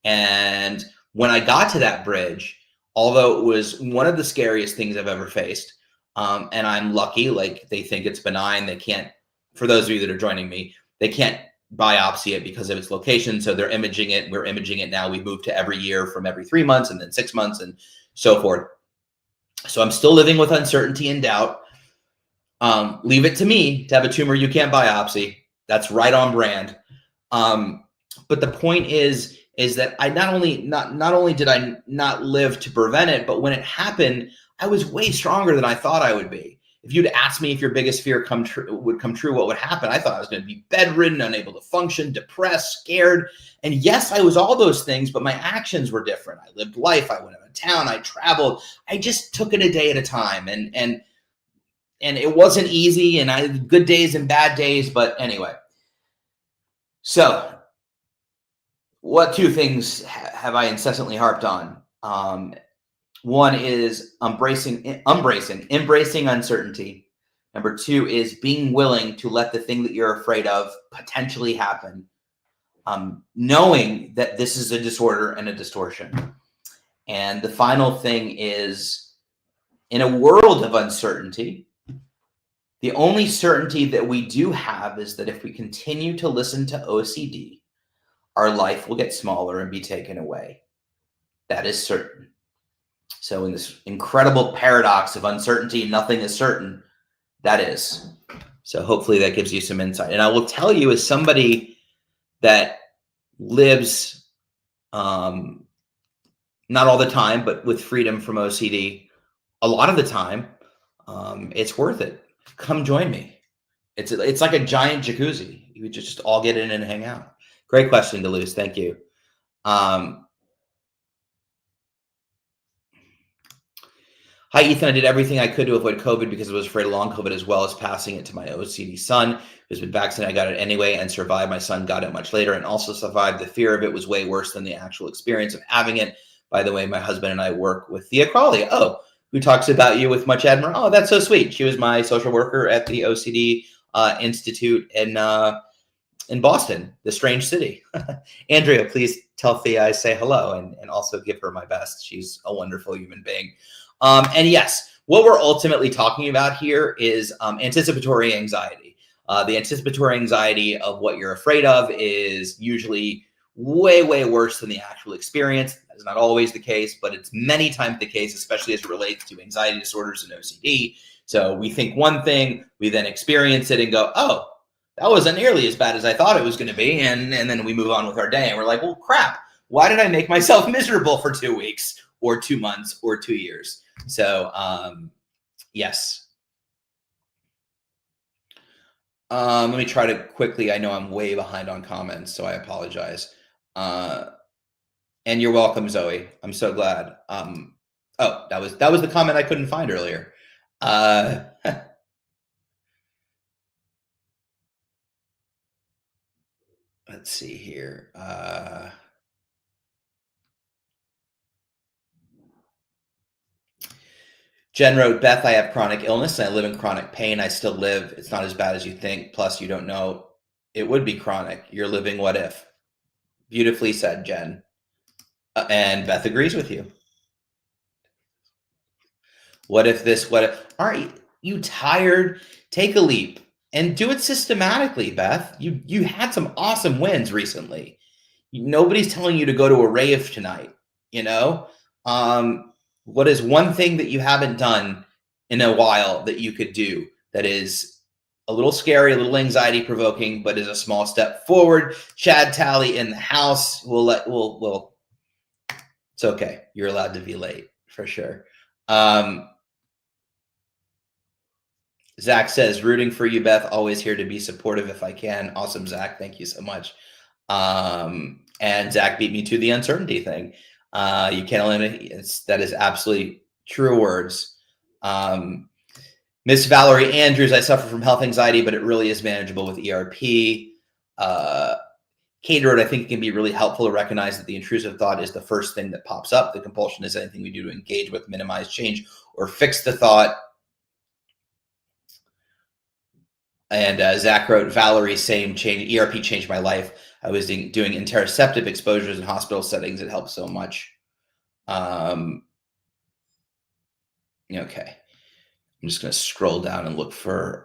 And when I got to that bridge, although it was one of the scariest things I've ever faced, and I'm lucky, like they think it's benign. They can't, for those of you that are joining me, they can't biopsy it because of its location. So they're imaging it. We're imaging it now. We moved to every year from every 3 months and then 6 months and so forth. So I'm still living with uncertainty and doubt. Leave it to me to have a tumor you can't biopsy. That's right on brand. But the point is that I not only did I not live to prevent it, but when it happened, I was way stronger than I thought I would be. If you'd asked me if your biggest fear would come true, what would happen? I thought I was going to be bedridden, unable to function, depressed, scared. And yes, I was all those things, but my actions were different. I lived life. I went out of town. I traveled. I just took it a day at a time. And it wasn't easy. And I had good days and bad days. But anyway, so what two things have I incessantly harped on? One is embracing uncertainty. Number two is being willing to let the thing that you're afraid of potentially happen, knowing that this is a disorder and a distortion. And the final thing is, in a world of uncertainty, the only certainty that we do have is that if we continue to listen to OCD, our life will get smaller and be taken away. That is certain. So in this incredible paradox of uncertainty, nothing is certain, that is. So hopefully that gives you some insight. And I will tell you, as somebody that lives not all the time, but with freedom from OCD, a lot of the time, it's worth it. Come join me. It's like a giant jacuzzi. You would just all get in and hang out. Great question, Deleuze. Thank you. Hi, Ethan. I did everything I could to avoid COVID because I was afraid of long COVID, as well as passing it to my OCD son, who's been vaccinated. I got it anyway and survived. My son got it much later and also survived. The fear of it was way worse than the actual experience of having it. By the way, my husband and I work with Thea Crawley, who talks about you with much admiration. Oh, that's so sweet. She was my social worker at the OCD Institute in Boston, the strange city. Andrea, please tell Thea I say hello and also give her my best. She's a wonderful human being. And yes, what we're ultimately talking about here is anticipatory anxiety. The anticipatory anxiety of what you're afraid of is usually way, way worse than the actual experience. That is not always the case, but it's many times the case, especially as it relates to anxiety disorders and OCD. So we think one thing, we then experience it and go, oh, that wasn't nearly as bad as I thought it was going to be. And then we move on with our day and we're like, well, crap, why did I make myself miserable for 2 weeks or 2 months or 2 years? So, yes. Let me try to quickly, I know I'm way behind on comments, so I apologize. And you're welcome, Zoe. I'm so glad. Oh, that was the comment I couldn't find earlier. Let's see here. Jen wrote, Beth, I have chronic illness and I live in chronic pain. I still live. It's not as bad as you think. Plus, you don't know it would be chronic. You're living what if. Beautifully said, Jen. And Beth agrees with you. What if, aren't you tired? Take a leap and do it systematically, Beth. You had some awesome wins recently. Nobody's telling you to go to a rave tonight, you know? What is one thing that you haven't done in a while that you could do that is a little scary, a little anxiety provoking, but is a small step forward? Chad Talley in the house. We'll it's okay. You're allowed to be late for sure. Zach says, rooting for you, Beth. Always here to be supportive if I can. Awesome, Zach. Thank you so much. And Zach beat me to the uncertainty thing. You can't eliminate. That is absolutely true words. Miss Valerie Andrews, I suffer from health anxiety, but it really is manageable with ERP. Kate wrote, I think it can be really helpful to recognize that the intrusive thought is the first thing that pops up. The compulsion is anything we do to engage with, minimize change, or fix the thought. And Zach wrote, Valerie, same change. ERP changed my life. I was doing interoceptive exposures in hospital settings. It helped so much. Okay. I'm just going to scroll down and look for.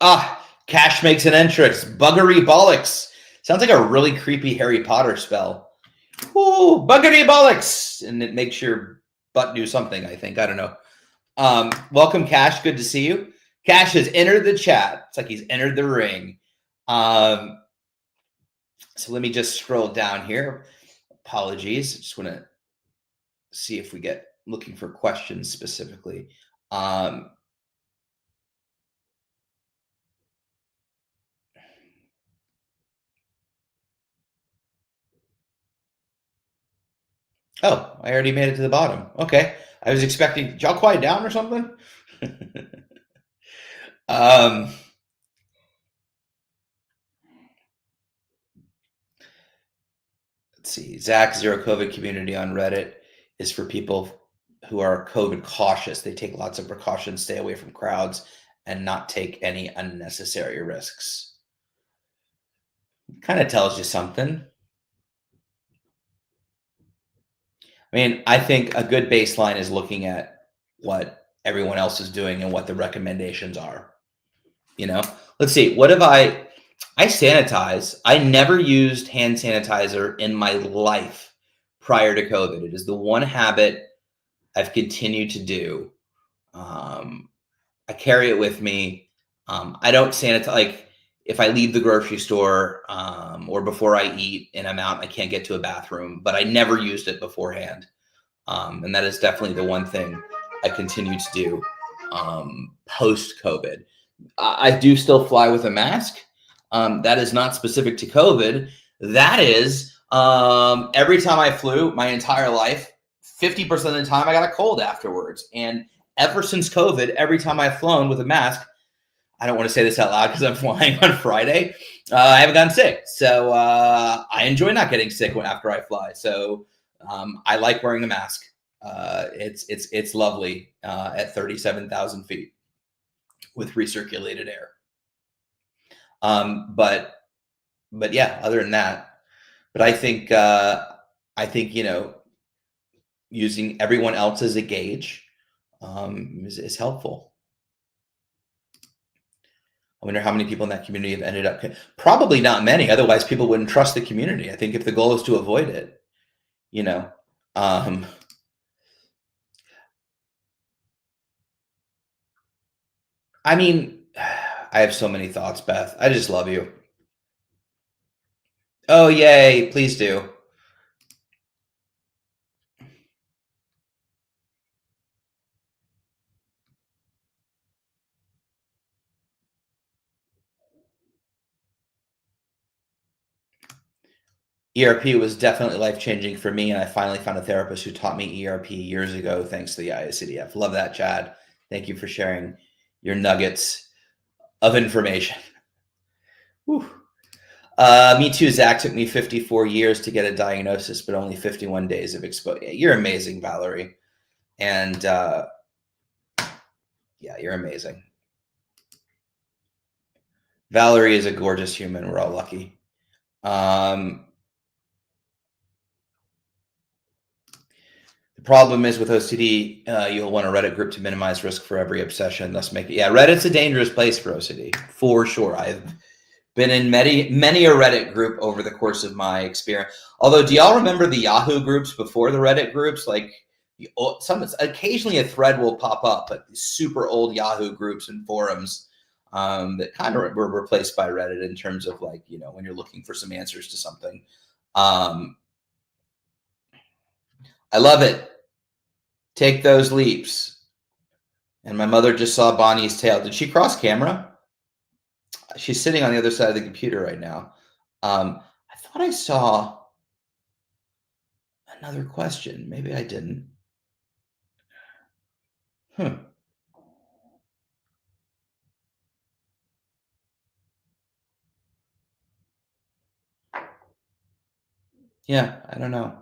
Cash makes an entrance. Buggery bollocks. Sounds like a really creepy Harry Potter spell. Ooh, buggery bollocks. And it makes your butt do something, I think. I don't know. Welcome, Cash. Good to see you. Cash has entered the chat. It's like he's entered the ring. So let me just scroll down here. Apologies. Just want to see if we get looking for questions specifically. Oh, I already made it to the bottom. Okay. I was expecting, did y'all quiet down or something? Let's see. Zach, Zero COVID community on Reddit is for people who are COVID cautious. They take lots of precautions, stay away from crowds, and not take any unnecessary risks. Kind of tells you something. I mean, I think a good baseline is looking at what everyone else is doing and what the recommendations are. You know, let's see. What have I sanitize. I never used hand sanitizer in my life prior to COVID. It is the one habit I've continued to do. I carry it with me. I don't sanitize. Like if I leave the grocery store or before I eat and I'm out, I can't get to a bathroom, but I never used it beforehand. And that is definitely the one thing I continue to do post COVID. I do still fly with a mask. That is not specific to COVID. That is every time I flew my entire life, 50% of the time I got a cold afterwards. And ever since COVID, every time I've flown with a mask, I don't want to say this out loud because I'm flying on Friday, I haven't gotten sick. So I enjoy not getting sick after I fly. So I like wearing a mask. It's lovely at 37,000 feet with recirculated air. But yeah, other than that, but I think using everyone else as a gauge is helpful. I wonder how many people in that community have ended up. Probably not many. Otherwise, people wouldn't trust the community. I think if the goal is to avoid it, I mean, I have so many thoughts, Beth. I just love you. Oh, yay. Please do. ERP was definitely life-changing for me, and I finally found a therapist who taught me ERP years ago, thanks to the IOCDF. Love that, Chad. Thank you for sharing your nuggets of information. Whew. Me too, Zach. Took me 54 years to get a diagnosis, but only 51 days of exposure. You're amazing, Valerie. And yeah, you're amazing. Valerie is a gorgeous human. We're all lucky. The problem is with OCD, you'll want a Reddit group to minimize risk for every obsession, thus make it. Yeah, Reddit's a dangerous place for OCD, for sure. I've been in many a Reddit group over the course of my experience. Although, do y'all remember the Yahoo groups before the Reddit groups? Like, occasionally a thread will pop up, but these super old Yahoo groups and forums that kind of were replaced by Reddit in terms of, like, when you're looking for some answers to something. I love it. Take those leaps. And my mother just saw Bonnie's tail. Did she cross camera? She's sitting on the other side of the computer right now. I thought I saw another question. Maybe I didn't. Yeah, I don't know.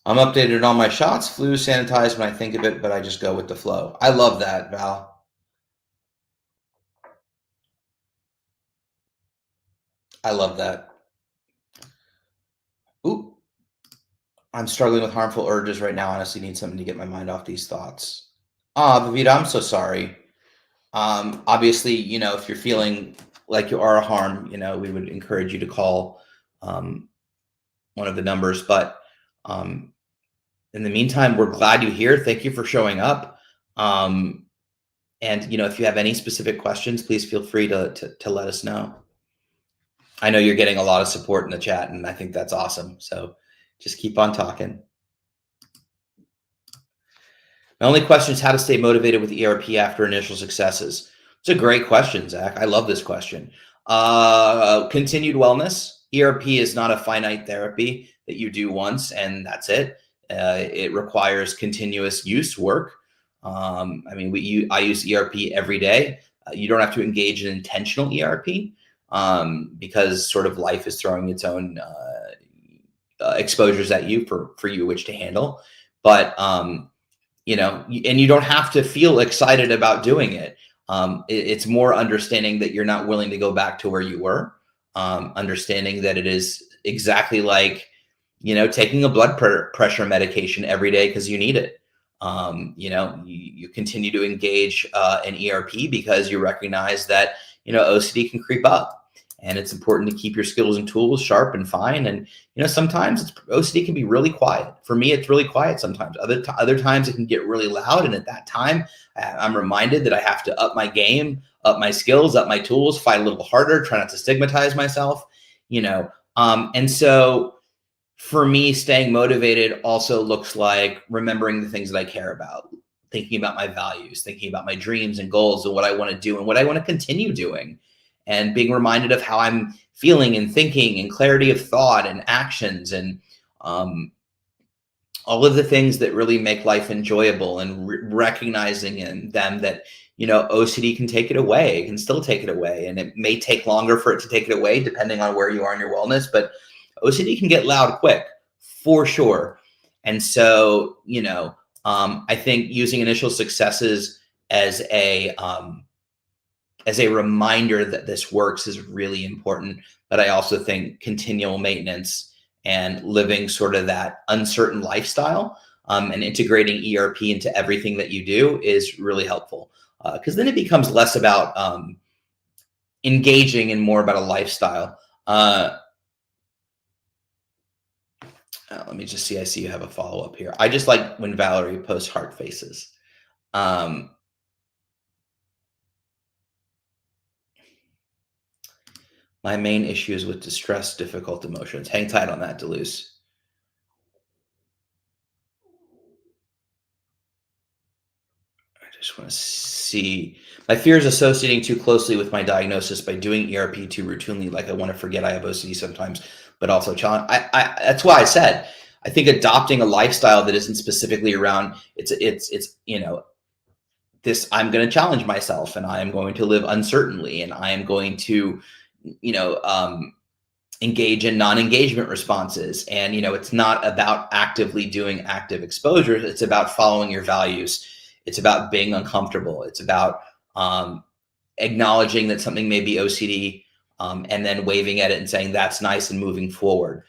I'm updated on my shots, flu, sanitized when I think of it, but I just go with the flow. I love that, Val. I love that. Ooh, I'm struggling with harmful urges right now. I honestly need something to get my mind off these thoughts. Vavita, I'm so sorry. Obviously, if you're feeling like you are a harm, we would encourage you to call one of the numbers. But in the meantime, we're glad you're here. Thank you for showing up. And if you have any specific questions, please feel free to let us know. I know you're getting a lot of support in the chat, and I think that's awesome. So just keep on talking. My only question is how to stay motivated with ERP after initial successes. It's a great question, Zach. I love this question. Continued wellness. ERP is not a finite therapy that you do once and that's it. It requires continuous work. I use ERP every day. You don't have to engage in intentional ERP because sort of life is throwing its own exposures at you for you which to handle. But and you don't have to feel excited about doing it. It's more understanding that you're not willing to go back to where you were. Understanding that it is exactly like, taking a blood pressure medication every day because you need it. You continue to engage in ERP because you recognize that, OCD can creep up. And it's important to keep your skills and tools sharp and fine. And sometimes OCD can be really quiet. For me, it's really quiet sometimes. Other times it can get really loud. And at that time, I'm reminded that I have to up my game, up my skills, up my tools, fight a little harder, try not to stigmatize myself. And so for me, staying motivated also looks like remembering the things that I care about, thinking about my values, thinking about my dreams and goals and what I want to do and what I want to continue doing, and being reminded of how I'm feeling and thinking and clarity of thought and actions and all of the things that really make life enjoyable, and recognizing in them that OCD can take it away. It can still take it away, and it may take longer for it to take it away depending on where you are in your wellness, but OCD can get loud quick, for sure. And so I think using initial successes as a reminder that this works is really important. But I also think continual maintenance and living sort of that uncertain lifestyle, and integrating ERP into everything that you do is really helpful, because then it becomes less about engaging and more about a lifestyle. Let me just see. I see you have a follow-up here. I just like when Valerie posts heart faces. My main issue is with distress, difficult emotions. Hang tight on that, Deleuze. I just want to see. My fear is associating too closely with my diagnosis by doing ERP too routinely. Like I want to forget I have OCD sometimes, but also challenge. That's why I said I think adopting a lifestyle that isn't specifically around it's this. I'm going to challenge myself, and I am going to live uncertainly, and I am going to you know engage in non-engagement responses. And it's not about actively doing active exposures. It's about following your values. It's about being uncomfortable. It's about acknowledging that something may be OCD, and then waving at it and saying that's nice and moving forward.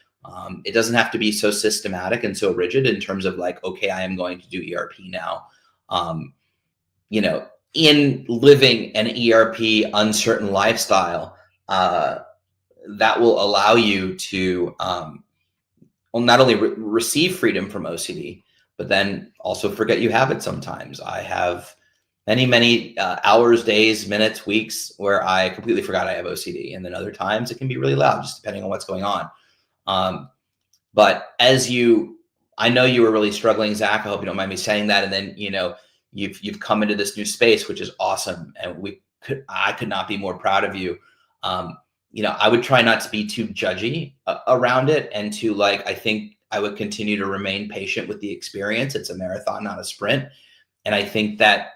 It doesn't have to be so systematic and so rigid in terms of like, okay, I am going to do ERP now. In living an ERP uncertain lifestyle, that will allow you to not only receive freedom from OCD, but then also forget you have it sometimes. I have many hours, days, minutes, weeks where I completely forgot I have OCD. And then other times it can be really loud, just depending on what's going on. But I know you were really struggling, Zach. I hope you don't mind me saying that. And then, you've come into this new space, which is awesome. And I could not be more proud of you. I would try not to be too judgy around it, and I think I would continue to remain patient with the experience. It's a marathon, not a sprint. And I think that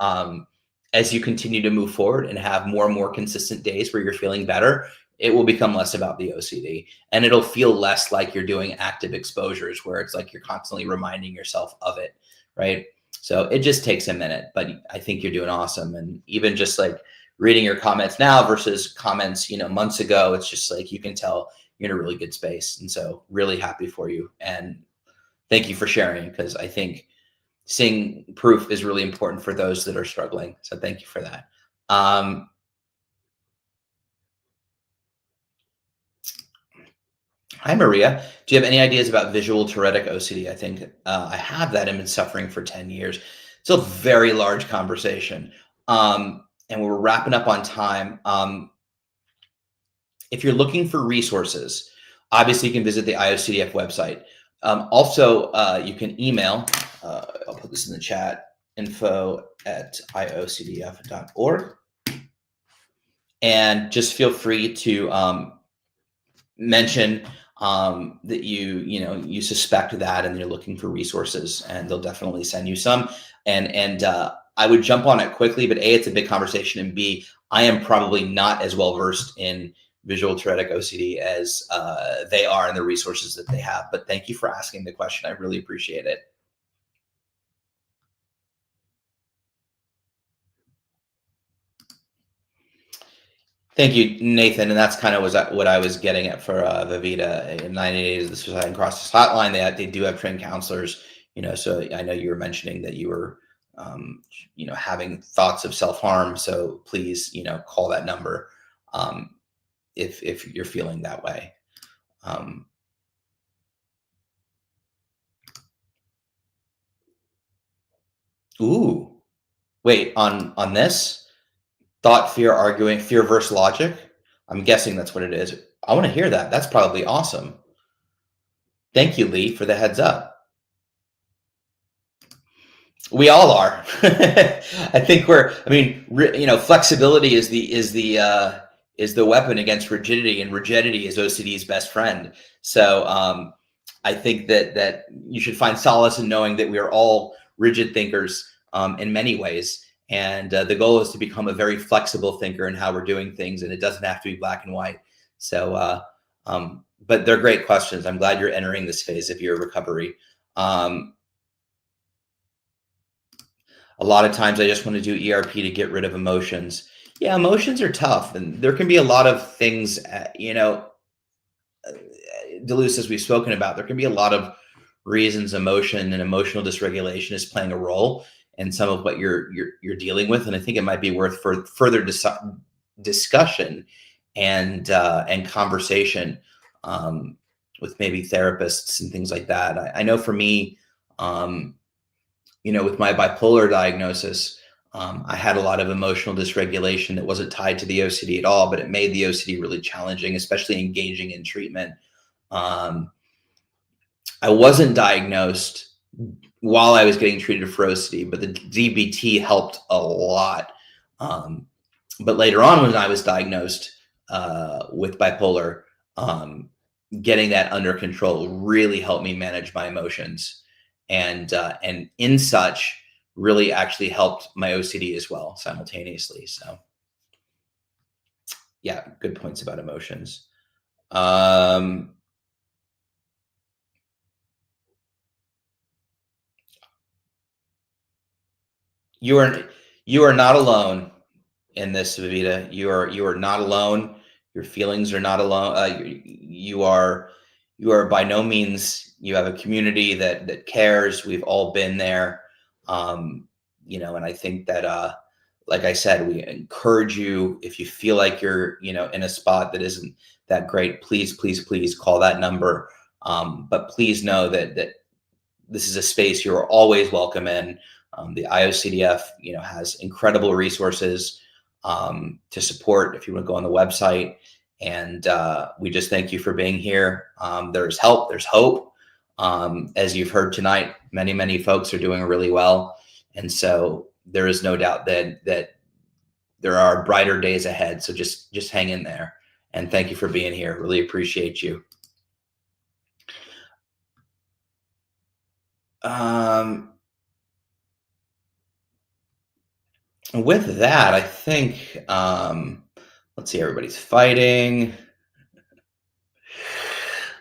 as you continue to move forward and have more and more consistent days where you're feeling better, it will become less about the OCD, and it'll feel less like you're doing active exposures where it's like you're constantly reminding yourself of it, right? So it just takes a minute, but I think you're doing awesome. And even just like reading your comments now versus comments, months ago, it's just like you can tell you're in a really good space. And so really happy for you. And thank you for sharing, because I think seeing proof is really important for those that are struggling. So thank you for that. Hi, Maria. Do you have any ideas about visual Tourettic OCD? I think I have that and been suffering for 10 years. It's a very large conversation. And we're wrapping up on time. If you're looking for resources, obviously you can visit the IOCDF website. Also, you can email, I'll put this in the chat, info@iocdf.org. And just feel free to mention that you suspect that and you're looking for resources, and they'll definitely send you some. And I would jump on it quickly, but A, it's a big conversation, and B, I am probably not as well versed in visual Tourettic OCD as they are in the resources that they have. But thank you for asking the question. I really appreciate it. Thank you, Nathan. And that's kind of what I was getting at for Vivita. In 988 is the Suicide and Crisis Hotline. They do have trained counselors, so I know you were mentioning that you were, having thoughts of self-harm. So please, call that number. if you're feeling that way. Ooh, wait, on this thought, fear, arguing, fear versus logic. I'm guessing that's what it is. I want to hear that. That's probably awesome. Thank you, Lee, for the heads up. We all are. I think flexibility is the weapon against rigidity, and rigidity is OCD's best friend. So I think that you should find solace in knowing that we are all rigid thinkers in many ways, and the goal is to become a very flexible thinker in how we're doing things, and it doesn't have to be black and white. So, but they're great questions. I'm glad you're entering this phase of your recovery. A lot of times I just want to do ERP to get rid of emotions. Yeah, emotions are tough, and there can be a lot of things, Deleuze, as we've spoken about, there can be a lot of reasons emotion and emotional dysregulation is playing a role in some of what you're dealing with. And I think it might be worth further discussion and conversation with maybe therapists and things like that. I know for me, with my bipolar diagnosis, I had a lot of emotional dysregulation that wasn't tied to the OCD at all, but it made the OCD really challenging, especially engaging in treatment. I wasn't diagnosed while I was getting treated for OCD, but the DBT helped a lot. But later on, when I was diagnosed with bipolar, getting that under control really helped me manage my emotions. And in such really actually helped my OCD as well simultaneously. So yeah, good points about emotions. You are not alone in this, Vivita. You are not alone. Your feelings are not alone. You are by no means. You have a community that cares. We've all been there, and I think that, like I said, we encourage you, if you feel like you're in a spot that isn't that great, please call that number. But please know that this is a space you're always welcome in. The IOCDF, has incredible resources to support if you want to go on the website. And we just thank you for being here. There's help, there's hope. As you've heard tonight, many folks are doing really well. And so there is no doubt that there are brighter days ahead. So just hang in there. And thank you for being here. Really appreciate you. With that, I think, let's see, everybody's fighting.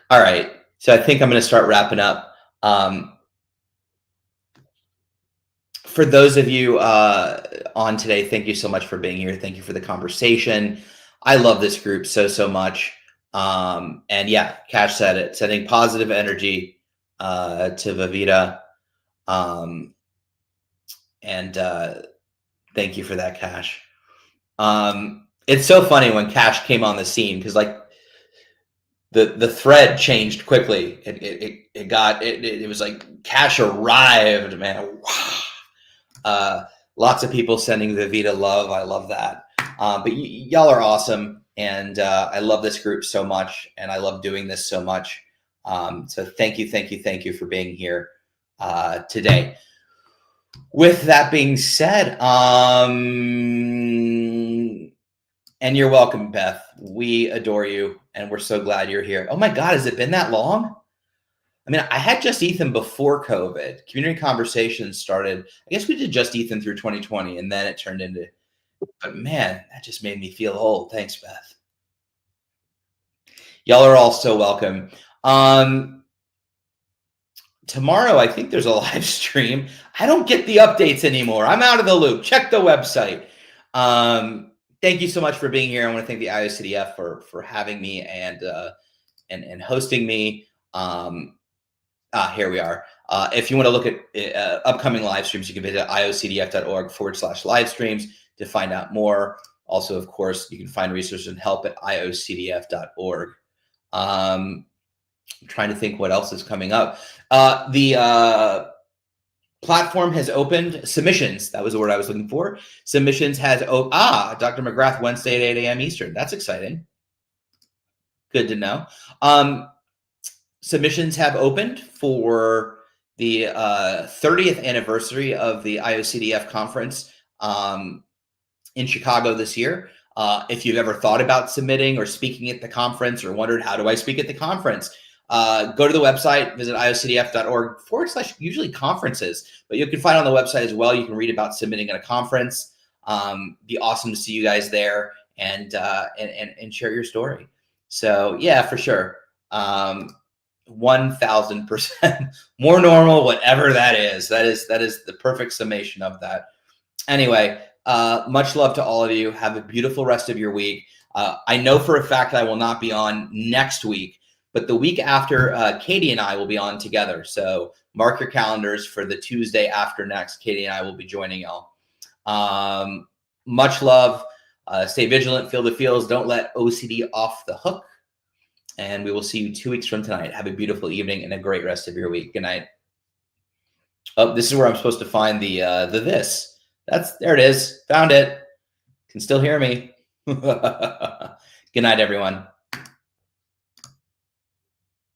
All right. So I think I'm going to start wrapping up. For those of you on today, thank you so much for being here. Thank you for the conversation. I love this group so much. And yeah, Cash said it, sending positive energy to Vivita. And thank you for that, Cash. It's so funny when Cash came on the scene, because like the thread changed quickly. It was like Cash arrived, man. Lots of people sending Vivita love. I love that. But y'all are awesome, and I love this group so much, and I love doing this so much. So thank you for being here today. With that being said, and you're welcome, Beth. We adore you, and we're so glad you're here. Oh my God, has it been that long? I mean, I had Just Ethan before COVID. Community Conversations started. I guess we did Just Ethan through 2020, and then it turned into. But man, that just made me feel old. Thanks, Beth. Y'all are all so welcome. Tomorrow, I think there's a live stream. I don't get the updates anymore. I'm out of the loop. Check the website. Thank you so much for being here. I want to thank the IOCDF for having me and hosting me. Here we are. If you want to look at upcoming live streams, you can visit iocdf.org/live streams to find out more. Also, of course, you can find resources and help at IOCDF.org. I'm trying to think what else is coming up. The platform has opened submissions. That was the word I was looking for. Submissions has Dr. McGrath, Wednesday at 8 a.m. Eastern. That's exciting. Good to know. Submissions have opened for the 30th anniversary of the IOCDF conference in Chicago this year. If you've ever thought about submitting or speaking at the conference or wondered, how do I speak at the conference? Go to the website, visit iocdf.org/usually conferences, but you can find on the website as well. You can read about submitting at a conference. Be awesome to see you guys there and share your story. So yeah, for sure. 1000% more normal, whatever that is. That is the perfect summation of that. Anyway, much love to all of you. Have a beautiful rest of your week. I know for a fact I will not be on next week, but the week after, Katie and I will be on together. So mark your calendars for the Tuesday after next. Katie and I will be joining y'all. Much love. Stay vigilant, feel the feels. Don't let OCD off the hook. And we will see you 2 weeks from tonight. Have a beautiful evening and a great rest of your week. Good night. Oh, this is where I'm supposed to find the this. There it is. Found it. Can still hear me. Good night, everyone.